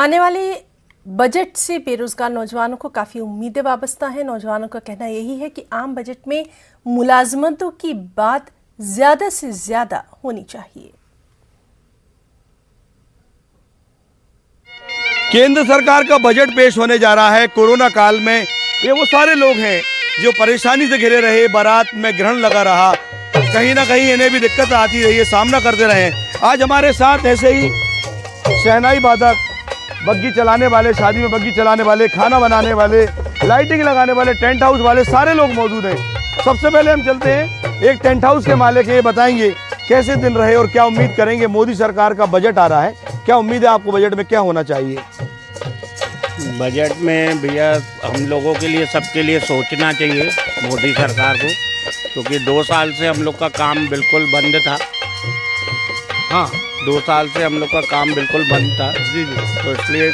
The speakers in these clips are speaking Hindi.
आने वाले बजट से बेरोजगार नौजवानों को काफ़ी उम्मीदें वाबस्ता हैं। नौजवानों का कहना यही है कि आम बजट में मुलाजमतों की बात ज़्यादा से ज़्यादा होनी चाहिए। केंद्र सरकार का बजट पेश होने जा रहा है। कोरोना काल में ये वो सारे लोग हैं जो परेशानी से घिरे रहे, बारात में ग्रहण लगा रहा, कहीं ना कहीं इन्हें भी दिक्कत आती रही है, सामना करते रहे। आज हमारे साथ ऐसे ही शहनाई वादक, बग्गी चलाने वाले, शादी में बग्गी चलाने वाले, खाना बनाने वाले, लाइटिंग लगाने वाले, टेंट हाउस वाले सारे लोग मौजूद हैं। सबसे पहले हम चलते हैं एक टेंट हाउस के मालिक हैं, ये बताएंगे कैसे दिन रहे और क्या उम्मीद करेंगे। मोदी सरकार का बजट आ रहा है, क्या उम्मीद है आपको बजट में क्या होना चाहिए? बजट में भैया हम लोगों के लिए, सबके लिए सोचना चाहिए मोदी सरकार को, क्योंकि 2 साल से हम लोग का काम बिल्कुल बंद था। हाँ, 2 साल से हम लोग का काम बिल्कुल बंद था। जी जी। तो इसलिए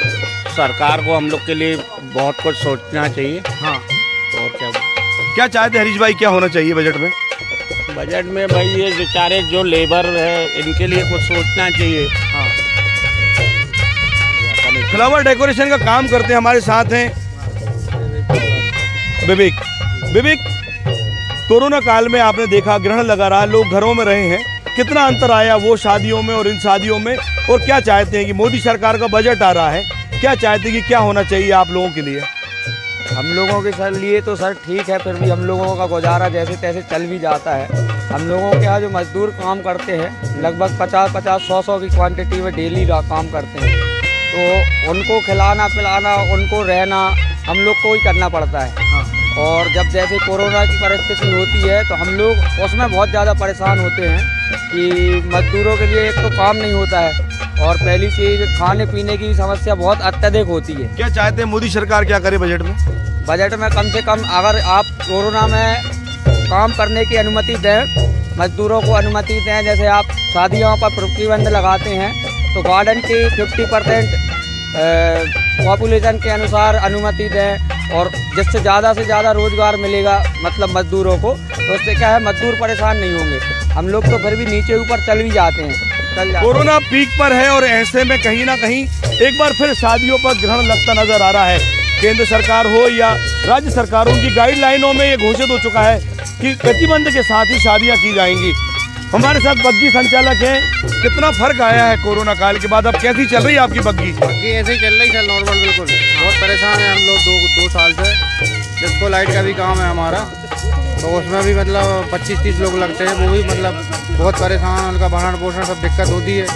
सरकार को हम लोग के लिए बहुत कुछ सोचना चाहिए। हाँ, और क्या चाहते हरीश भाई, क्या होना चाहिए बजट में? बजट में भाई ये बेचारे जो लेबर है इनके लिए कुछ सोचना चाहिए। हाँ, फ्लावर डेकोरेशन का काम करते हैं, हमारे साथ हैं विवेक। कोरोना काल में आपने देखा ग्रहण लगा रहा, लोग घरों में रहे हैं, कितना अंतर आया वो शादियों में और इन शादियों में, और क्या चाहते हैं कि मोदी सरकार का बजट आ रहा है, क्या चाहते हैं कि क्या होना चाहिए आप लोगों के लिए? हम लोगों के सर लिए तो सर ठीक है, फिर भी हम लोगों का गुजारा जैसे तैसे चल भी जाता है। हम लोगों के यहाँ जो मजदूर काम करते हैं लगभग 50-50, 100-100 की क्वांटिटी में डेली काम करते हैं, तो उनको खिलाना पिलाना, उनको रहना हम लोग को ही करना पड़ता है। और जब जैसे कोरोना की परिस्थिति होती है तो हम लोग उसमें बहुत ज़्यादा परेशान होते हैं कि मजदूरों के लिए एक तो काम नहीं होता है, और पहली चीज़ खाने पीने की समस्या बहुत अत्यधिक होती है। क्या चाहते हैं मोदी सरकार क्या करे बजट में? बजट में कम से कम अगर आप कोरोना में काम करने की अनुमति दें, मजदूरों को अनुमति दें, जैसे आप शादियों पर प्रतिबंध लगाते हैं तो गार्डन की 50% पॉपुलेशन के अनुसार अनुमति दें, और जिससे ज़्यादा से ज़्यादा रोज़गार मिलेगा मतलब मजदूरों को, तो उससे क्या है मजदूर परेशान नहीं होंगे। हम लोग तो फिर भी नीचे ऊपर चल भी जाते हैं। कोरोना पीक पर है और ऐसे में कहीं ना कहीं एक बार फिर शादियों पर ग्रहण लगता नजर आ रहा है। केंद्र सरकार हो या राज्य सरकारों की गाइडलाइनों में ये घोषित हो चुका है कि प्रतिबंध के साथ ही शादियाँ की जाएंगी। हमारे साथ बग्गी संचालक हैं, कितना फर्क आया है कोरोना काल के बाद, अब कैसी चल रही है आपकी बग्गी? बग्गी ऐसे ही चल रही है नॉर्मल, बिल्कुल। बहुत परेशान है हम लोग दो साल से। जिसको लाइट का भी काम है हमारा, तो उसमें भी मतलब 25-30 लोग लगते हैं, वो भी मतलब बहुत परेशान, उनका भरण पोषण सब दिक्कत होती है।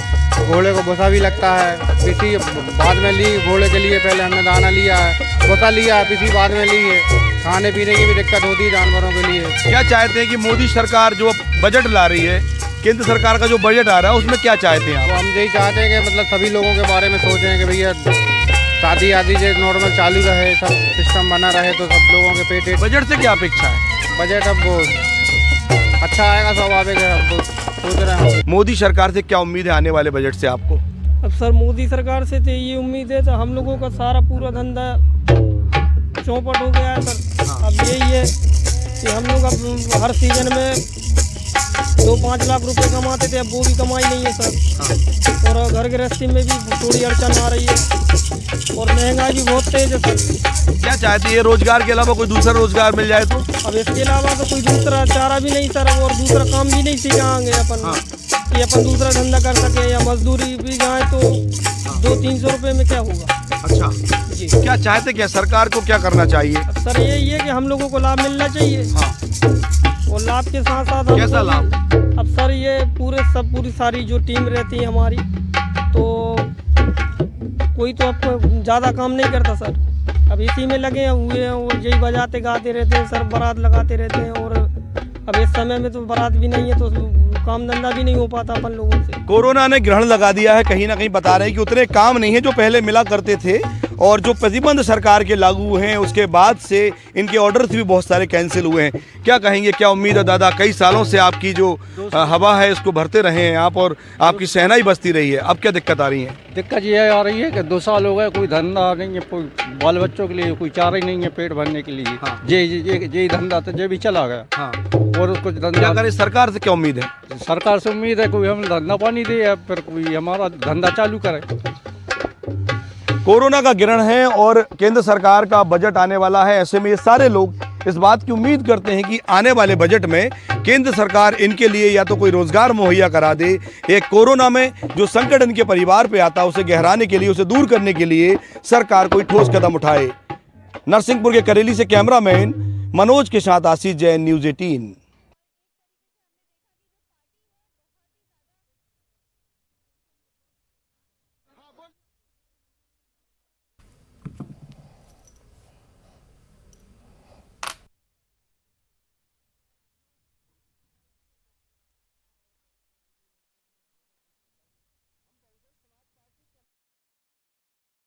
घोड़े को भूसा भी लगता है, किसी बाद में ली घोड़े के लिए, पहले हमने दाना लिया है, भूसा लिया है, किसी बाद में ली है। खाने पीने की भी दिक्कत होती है जानवरों के लिए। क्या चाहते हैं कि मोदी सरकार जो बजट ला रही है, केंद्र सरकार का जो बजट आ रहा है, उसमें क्या चाहते हैं आप? तो हम यही चाहते हैं कि मतलब सभी लोगों के बारे में सोचें कि भैया शादी आदि जो नॉर्मल चालू रहे, सब सिस्टम बना रहे, तो सब लोगों के पेट। बजट से क्या अपेक्षा है? बजट अब वो अच्छा आएगा, स्वाभाविक है, अब सोच रहे हैं। मोदी सरकार से क्या उम्मीद है आने वाले बजट से आपको? अब सर मोदी सरकार से तो ये उम्मीद है, तो हम लोगों का सारा पूरा धंधा चौपट हो गया है सर। अब यही है कि हम लोग अब हर सीजन में 2-5 लाख रुपए कमाते थे, अब वो भी कमाई नहीं है सर। और घर गृहस्थी में भी थोड़ी अड़चन आ रही है, और महंगाई भी बहुत तेज है सर। क्या चाहती है रोजगार के अलावा कोई दूसरा रोजगार मिल जाए तो? अब इसके अलावा तो कोई दूसरा चारा भी नहीं सर, और दूसरा काम भी नहीं सीखाएंगे अपन कि अपन दूसरा धंधा कर सके, या मजदूरी भी जाए तो 200-300 रुपये में क्या होगा? अच्छा जी। क्या चाहते, क्या सरकार को क्या करना चाहिए? अब सर यही है कि हम लोगों को लाभ मिलना चाहिए। और लाभ के साथ साथ कैसा लाभ? अब सर ये पूरी सारी जो टीम रहती है हमारी, तो कोई तो अब ज़्यादा काम नहीं करता सर, अब इसी में लगे हुए हैं, और यही बजाते गाते रहते हैं सर, बारात लगाते रहते हैं। और अब इस समय में तो बारात भी नहीं है, तो काम धंधा भी नहीं हो पाता अपन लोगों से। कोरोना ने ग्रहण लगा दिया है, कहीं ना कहीं बता रहे हैं कि उतने काम नहीं है जो पहले मिला करते थे, और जो प्रतिबंध सरकार के लागू हुए हैं उसके बाद से इनके ऑर्डर्स भी बहुत सारे कैंसिल हुए हैं। क्या कहेंगे, क्या उम्मीद है दादा? कई सालों से आपकी जो हवा है उसको भरते रहे हैं आप, और आपकी शहनाई बजती रही है, अब क्या दिक्कत आ रही है? दिक्कत ये आ रही है कि 2 साल हो गए, कोई धंधा नहीं है, कोई बाल बच्चों के लिए कोई चारा ही नहीं है पेट भरने के लिए। ये धंधा तो ये भी चला गया। और कुछ धंधा क्या करें, सरकार से क्या उम्मीद है? सरकार से उम्मीद है कोई हम धंधा पानी दे, या फिर कोई हमारा धंधा चालू करे। कोरोना का गिरण है और केंद्र सरकार का बजट आने वाला है। ऐसे में ये सारे लोग इस बात की उम्मीद करते हैं कि आने वाले बजट में केंद्र सरकार इनके लिए या तो कोई रोजगार मुहैया करा दे, एक कोरोना में जो संकट इनके परिवार पे आता है उसे गहराने के लिए, उसे दूर करने के लिए सरकार कोई ठोस कदम उठाए। नरसिंहपुर के करेली से कैमरामैन मनोज के साथ आशीष जैन, न्यूज़ 18।